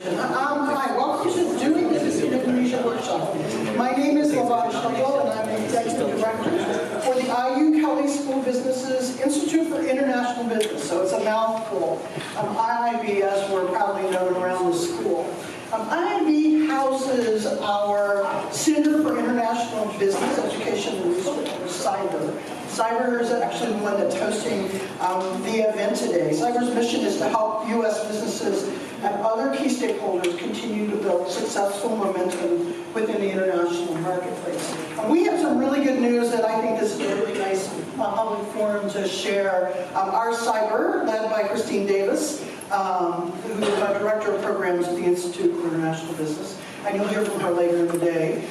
Hi, welcome to Doing Business in Indonesia workshop. My name is LaVonn Schlegel, and I'm the Executive Director for the IU Kelley School of Business's Institute for International Business, so it's a mouthful. IIB, as we're proudly known around the school. IIB houses our Center for International Business Education and Research, or CYBER. CYBER is actually the one that's hosting the event today. CYBER's mission is to help U.S. businesses and other key stakeholders continue to build successful momentum within the international marketplace. We have some really good news that I think this is a really nice public forum to share. Our CYBER, led by Christine Davis, who is our Director of Programs at the Institute for International Business, and you'll hear from her later in the day.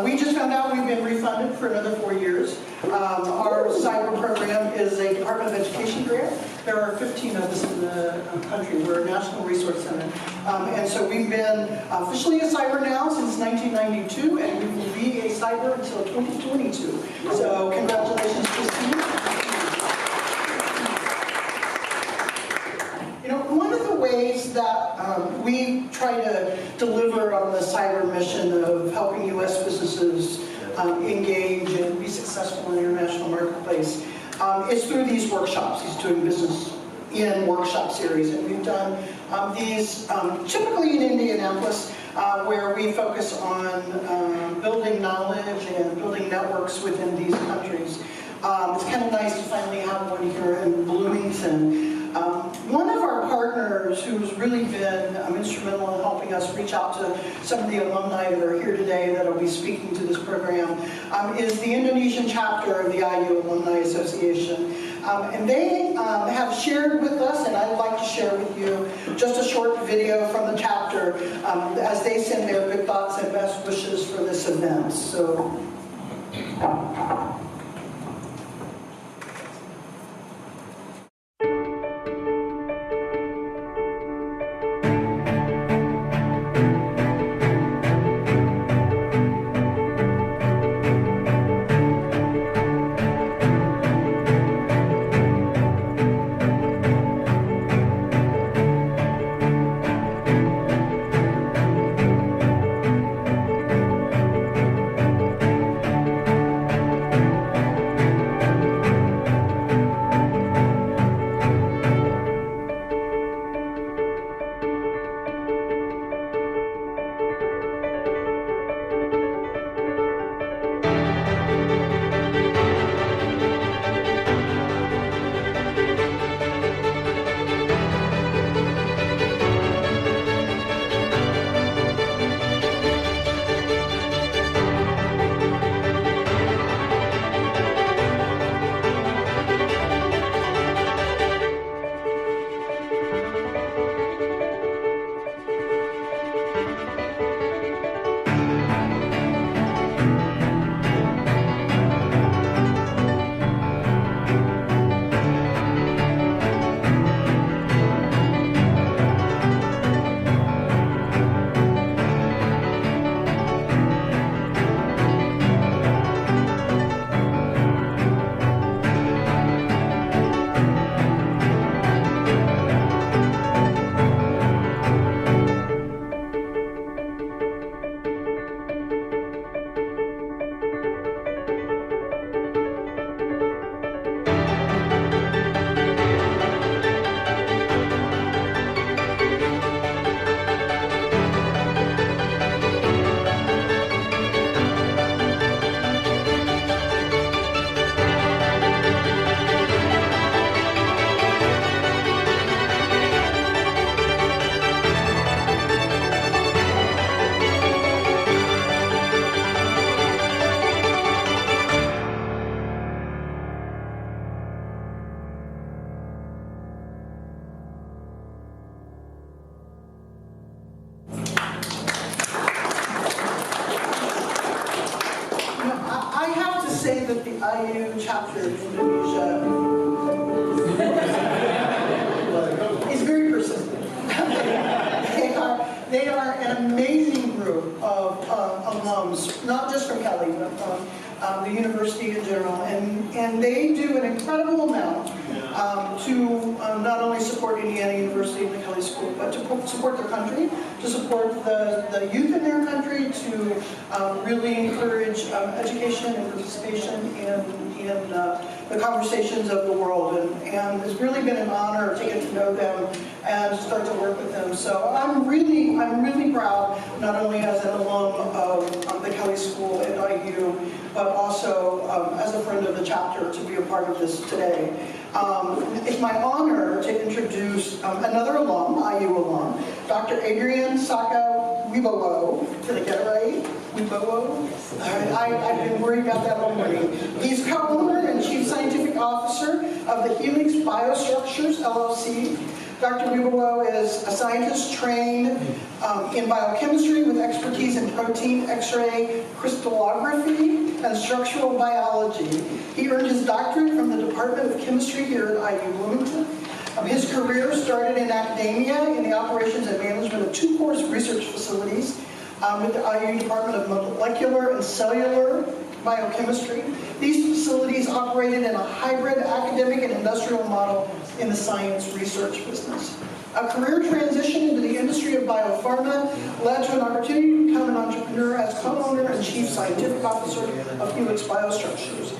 We just found out we've been refunded for another 4 years. Our CYBER program is a Department of Education grant. There are 15 of us in the country. We're a national resource center. And so we've been officially a CYBER now since 1992, and we will be a CYBER until 2022. So congratulations, Christine. You know, one of the ways that we try to deliver on the CYBER mission of helping U.S. businesses engage and be successful in the international marketplace is through these workshops, these Doing Business in workshop series. And we've done these typically in Indianapolis, where we focus on building knowledge and building networks within these countries. It's kind of nice to finally have one here in Bloomington. One of our partners who's really been instrumental in helping us reach out to some of the alumni that are here today that will be speaking to this program is the Indonesian chapter of the IU Alumni Association. And they have shared with us, and I'd like to share with you just a short video from the chapter as they send their good thoughts and best wishes for this event. So. That the IU chapter in Indonesia is very persistent. They are an amazing group of alums, not just from Kelley, but from the university in general, and they do an incredible amount to not only support Indiana University and the Kelley School, but to support their country, to support the youth in their country, to really encourage education and participation in the conversations of the world. And it's really been an honor to get to know them and to start to work with them. So I'm really proud, not only as an alum of the Kelley School at IU, but also as a friend of the chapter to be a part of this today. It's my honor to introduce another alum, IU alum, Dr. Ardian Wibowo. Did I get it right? Wibowo? I've been worried about that all morning. He's co-owner and chief scientific officer of the Helix BioStructures, LLC. Dr. Wibowo is a scientist trained in biochemistry with expertise in protein X-ray crystallography and structural biology. He earned his doctorate from the Department of Chemistry here at IU Bloomington. His career started in academia in the operations and management of two course research facilities with the IU Department of Molecular and Cellular Biochemistry. These facilities operated in a hybrid academic and industrial model in the science research business. A career transition into the industry of biopharma led to an opportunity to become an entrepreneur as co-owner and chief scientific officer of Helix BioStructures.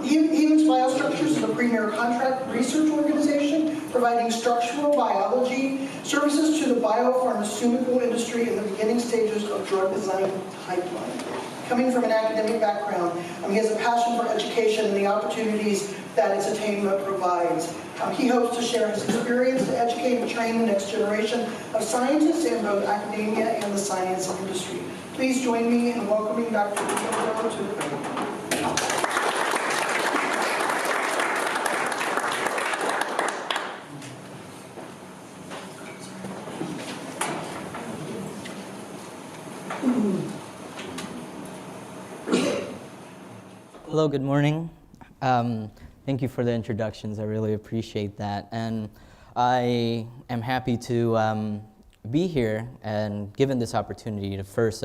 Helix BioStructures is a premier contract research organization providing structural biology services to the biopharmaceutical industry in the beginning stages of drug design pipeline. Coming from an academic background, he has a passion for education and the opportunities that its attainment provides. He hopes to share his experience to educate and train the next generation of scientists in both academia and the science industry. Please join me in welcoming Dr. Wibowo to the podium. Hello, good morning. Thank you for the introductions. I really appreciate that. And I am happy to be here and given this opportunity to first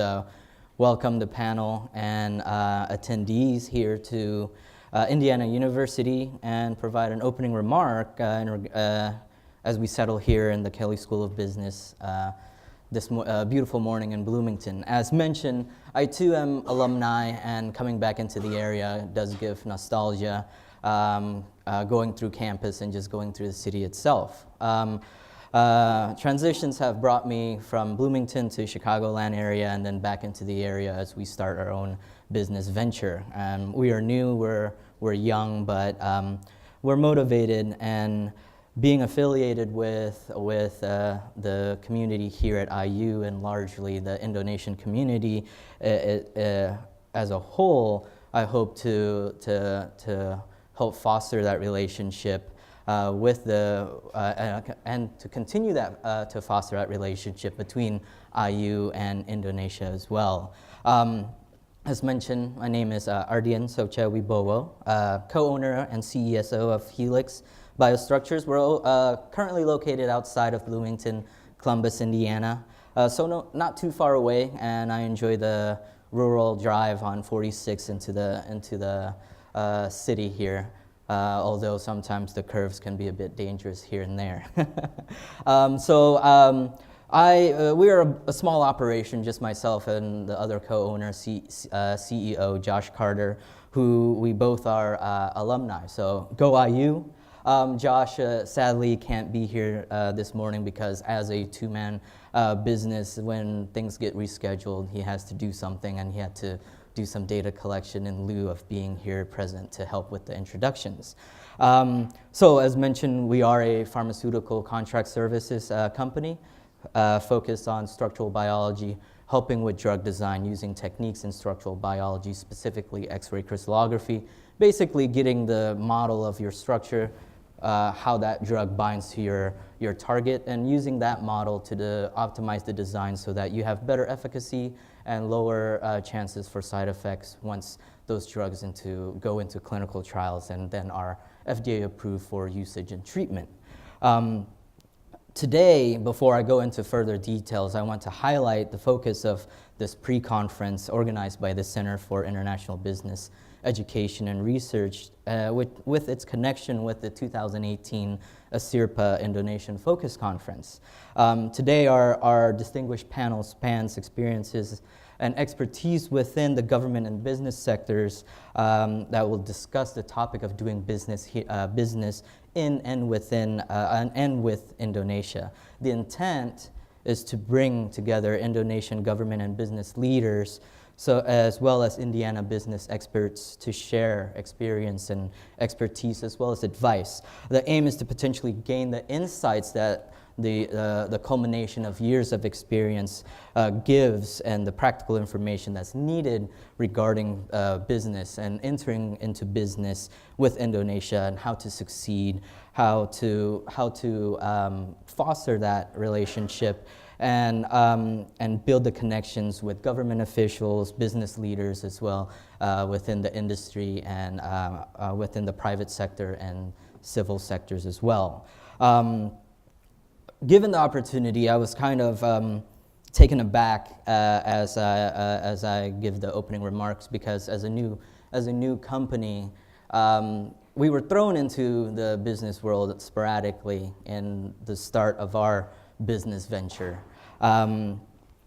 welcome the panel and attendees here to Indiana University and provide an opening remark as we settle here in the Kelley School of Business this beautiful morning in Bloomington. As mentioned, I too am alumni, and coming back into the area does give nostalgia, going through campus and just going through the city itself. Transitions have brought me from Bloomington to Chicagoland area and then back into the area as we start our own business venture. We are new, we're young, but we're motivated, and being affiliated with the community here at IU and largely the Indonesian community as a whole, I hope to help foster that relationship with and to continue that to foster that relationship between IU and Indonesia as well. As mentioned, my name is Ardian Wibowo, co-owner and CESO of Helix BioStructures. We're currently located outside of Bloomington, Columbus, Indiana, so not too far away, and I enjoy the rural drive on 46 into the city here, although sometimes the curves can be a bit dangerous here and there. We are a small operation, just myself and the other co-owner, CEO Josh Carter, who we both are alumni. So go IU. Josh sadly can't be here this morning because as a two-man business, when things get rescheduled, he has to do something, and he had to do some data collection in lieu of being here present to help with the introductions. So as mentioned, we are a pharmaceutical contract services company focused on structural biology, helping with drug design using techniques in structural biology, specifically X-ray crystallography, basically getting the model of your structure, how that drug binds to your target, and using that model to optimize the design so that you have better efficacy and lower chances for side effects once those drugs go into clinical trials and then are FDA approved for usage and treatment. Today, before I go into further details, I want to highlight the focus of this pre-conference organized by the Center for International Business education and research with its connection with the 2018 ASIRPA Indonesian Focus Conference. Today, our distinguished panel spans experiences and expertise within the government and business sectors that will discuss the topic of doing business in and within and with Indonesia. The intent is to bring together Indonesian government and business leaders, so as well as Indiana business experts, to share experience and expertise as well as advice. The aim is to potentially gain the insights that the culmination of years of experience gives, and the practical information that's needed regarding business and entering into business with Indonesia, and how to succeed, how to foster that relationship, and build the connections with government officials, business leaders as well, within the industry and within the private sector and civil sectors as well. Given the opportunity, I was kind of taken aback as I give the opening remarks, because as a new company, we were thrown into the business world sporadically in the start of our business venture.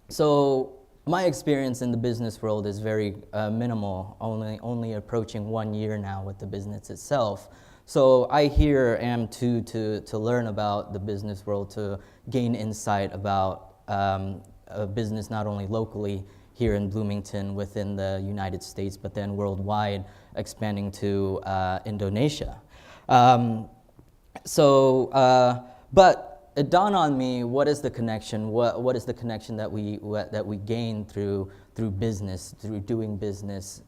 So my experience in the business world is very minimal, only approaching 1 year now with the business itself. So I here am to learn about the business world, to gain insight about a business not only locally here in Bloomington within the United States, but then worldwide, expanding to Indonesia. But it dawned on me, what is the connection? What is the connection that we gain through business, through doing business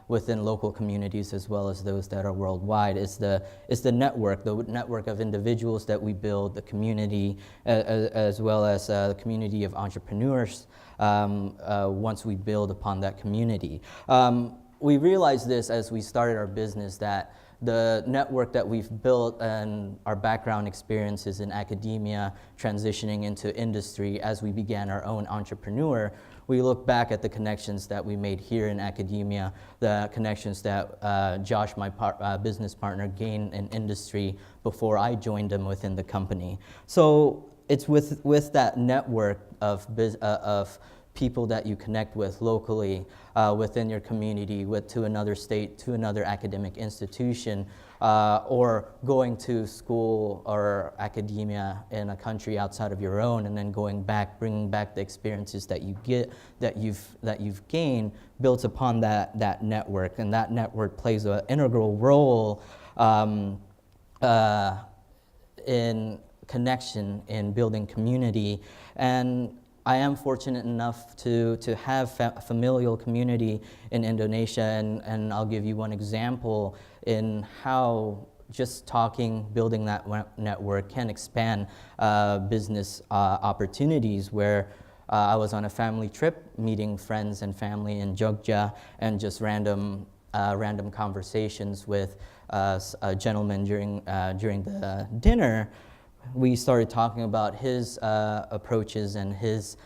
within local communities as well as those that are worldwide? Is the network of individuals that we build, the community, as well as the community of entrepreneurs. Once we build upon that community, we realized this as we started our business, that the network that we've built and our background experiences in academia, transitioning into industry as we began our own entrepreneur, we look back at the connections that we made here in academia, the connections that Josh, my business partner, gained in industry before I joined him within the company. So it's with that network of people that you connect with locally within your community, to another state, to another academic institution, or going to school or academia in a country outside of your own, and then going back, bringing back the experiences that you've gained, built upon that network, and that network plays an integral role in connection, in building community. And I am fortunate enough to have familial community in Indonesia, and I'll give you one example in how just building that network can expand business opportunities, where I was on a family trip, meeting friends and family in Jogja, and just random conversations with a gentleman during the dinner. We started talking about his approaches and his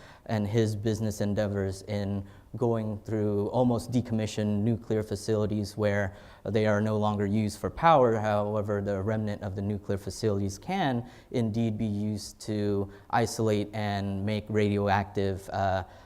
business endeavors in going through almost decommissioned nuclear facilities where they are no longer used for power. However, the remnant of the nuclear facilities can indeed be used to isolate and make radioactive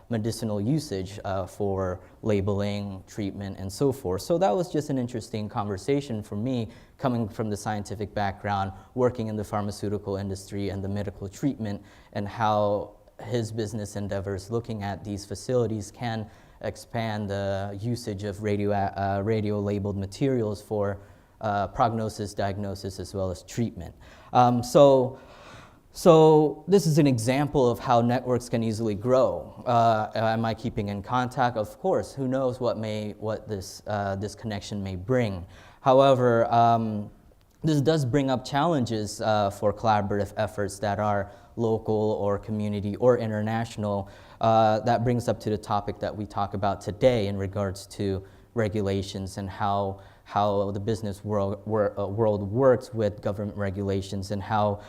medicinal usage for labeling, treatment, and so forth. So that was just an interesting conversation for me, coming from the scientific background, working in the pharmaceutical industry and the medical treatment, and how his business endeavors looking at these facilities can expand the usage of radio-labeled materials for prognosis, diagnosis, as well as treatment. So this is an example of how networks can easily grow. Am I keeping in contact? Of course. Who knows what this connection may bring. However, this does bring up challenges for collaborative efforts that are local or community or international. That brings up to the topic that we talk about today in regards to regulations and how the business world works with government regulations, and how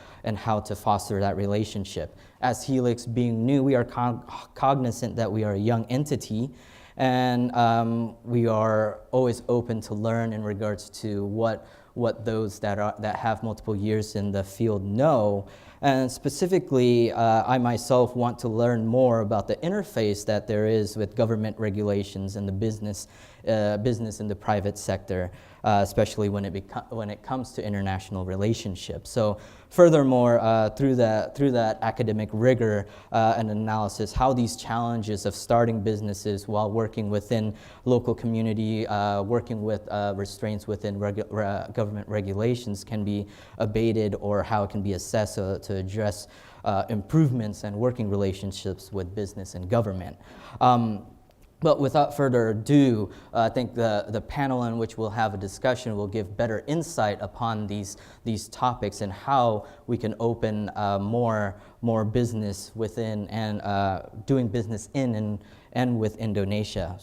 to foster that relationship. As Helix being new, we are cognizant that we are a young entity, And we are always open to learn in regards to what those that have multiple years in the field know. And specifically, I myself want to learn more about the interface that there is with government regulations and the business in the private sector, especially when it comes to international relationships. So furthermore, through that academic rigor and analysis, how these challenges of starting businesses while working within local community, working with restraints within government regulations can be abated, or how it can be assessed to address improvements and working relationships with business and government. But without further ado, I think the panel in which we'll have a discussion will give better insight upon these topics and how we can open more business within and doing business in and with Indonesia.